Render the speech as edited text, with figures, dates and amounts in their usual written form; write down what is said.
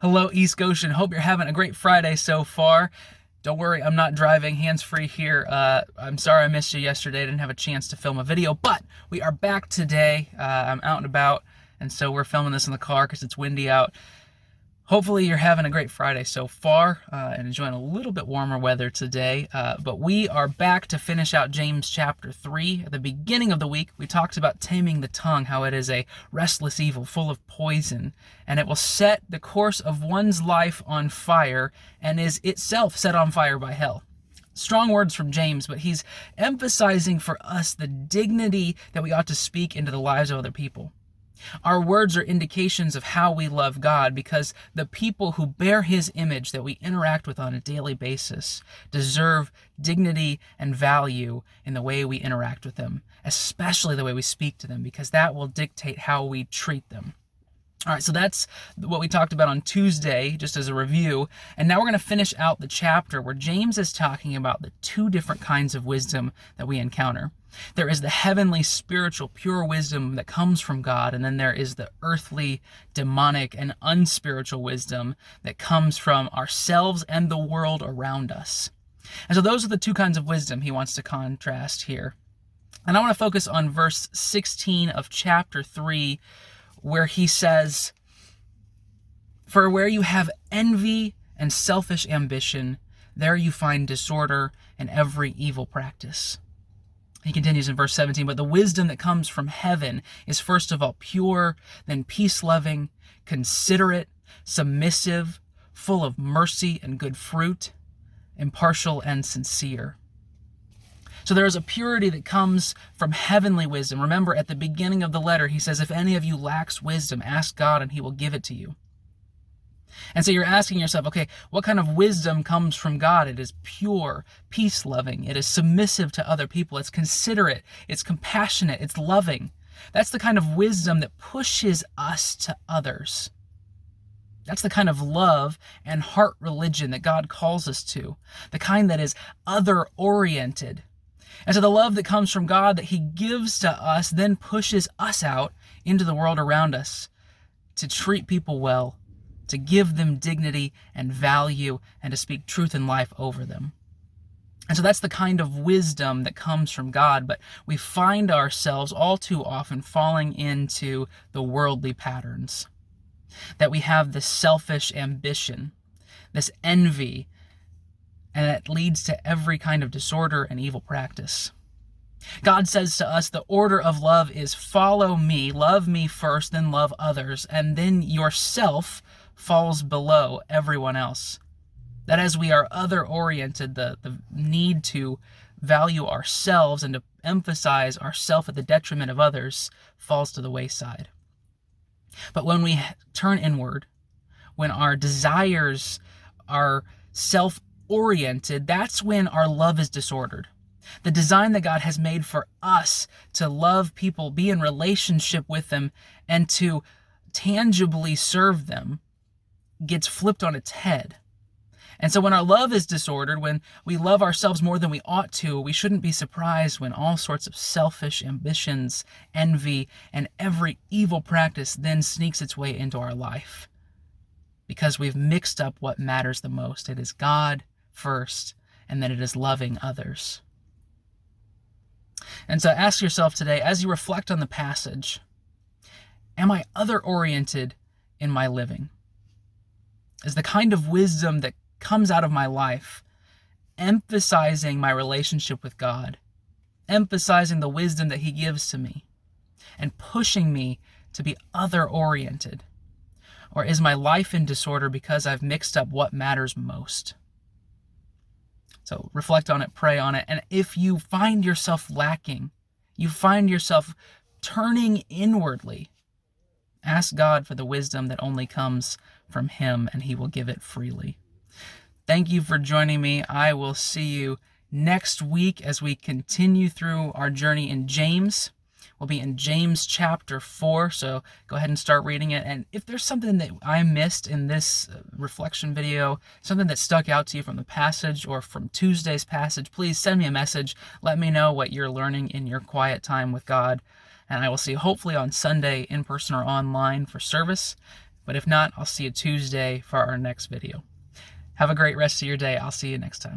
Hello, East Goshen. Hope you're having a great Friday so far. Don't worry, I'm not driving, hands-free here. I'm sorry I missed you yesterday. I didn't have a chance to film a video, but we are back today. I'm out and about, and so we're filming this in the car because it's windy out. Hopefully you're having a great Friday so far and enjoying a little bit warmer weather today. But we are back to finish out James chapter 3. At the beginning of the week, we talked about taming the tongue, how it is a restless evil full of poison, and it will set the course of one's life on fire and is itself set on fire by hell. Strong words from James, but he's emphasizing for us the dignity that we ought to speak into the lives of other people. Our words are indications of how we love God, because the people who bear His image that we interact with on a daily basis deserve dignity and value in the way we interact with them, especially the way we speak to them, because that will dictate how we treat them. All right, so that's what we talked about on Tuesday, just as a review. And now we're going to finish out the chapter where James is talking about the two different kinds of wisdom that we encounter. There is the heavenly, spiritual, pure wisdom that comes from God, and then there is the earthly, demonic, and unspiritual wisdom that comes from ourselves and the world around us. And so those are the two kinds of wisdom he wants to contrast here. And I want to focus on verse 16 of chapter 3, where he says, "For where you have envy and selfish ambition, there you find disorder and every evil practice." He continues in verse 17, "But the wisdom that comes from heaven is first of all pure, then peace-loving, considerate, submissive, full of mercy and good fruit, impartial and sincere." So there is a purity that comes from heavenly wisdom. Remember, at the beginning of the letter, he says, "If any of you lacks wisdom, ask God and He will give it to you." And so you're asking yourself, okay, what kind of wisdom comes from God? It is pure, peace-loving. It is submissive to other people. It's considerate. It's compassionate. It's loving. That's the kind of wisdom that pushes us to others. That's the kind of love and heart religion that God calls us to, the kind that is other-oriented. And so the love that comes from God that He gives to us then pushes us out into the world around us to treat people well, to give them dignity and value, and to speak truth and life over them. And so that's the kind of wisdom that comes from God, but we find ourselves all too often falling into the worldly patterns. That we have this selfish ambition, this envy, and that leads to every kind of disorder and evil practice. God says to us, the order of love is follow me, love me first, then love others, and then yourself falls below everyone else. That as we are other-oriented, the need to value ourselves and to emphasize ourselves at the detriment of others falls to the wayside. But when we turn inward, when our desires are self-oriented, that's when our love is disordered. The design that God has made for us to love people, be in relationship with them, and to tangibly serve them gets flipped on its head. And so when our love is disordered, when we love ourselves more than we ought to, we shouldn't be surprised when all sorts of selfish ambitions, envy, and every evil practice then sneaks its way into our life. Because we've mixed up what matters the most. It is God first, and then it is loving others. And so ask yourself today, as you reflect on the passage, am I other-oriented in my living? Is the kind of wisdom that comes out of my life emphasizing my relationship with God, emphasizing the wisdom that He gives to me, and pushing me to be other-oriented? Or is my life in disorder because I've mixed up what matters most? So reflect on it, pray on it, and if you find yourself lacking, you find yourself turning inwardly, ask God for the wisdom that only comes from Him, and He will give it freely. Thank you for joining me. I will see you next week as we continue through our journey in James. We'll be in James chapter 4, so go ahead and start reading it. And if there's something that I missed in this reflection video, something that stuck out to you from the passage or from Tuesday's passage, please send me a message. Let me know what you're learning in your quiet time with God. And I will see you hopefully on Sunday in person or online for service. But if not, I'll see you Tuesday for our next video. Have a great rest of your day. I'll see you next time.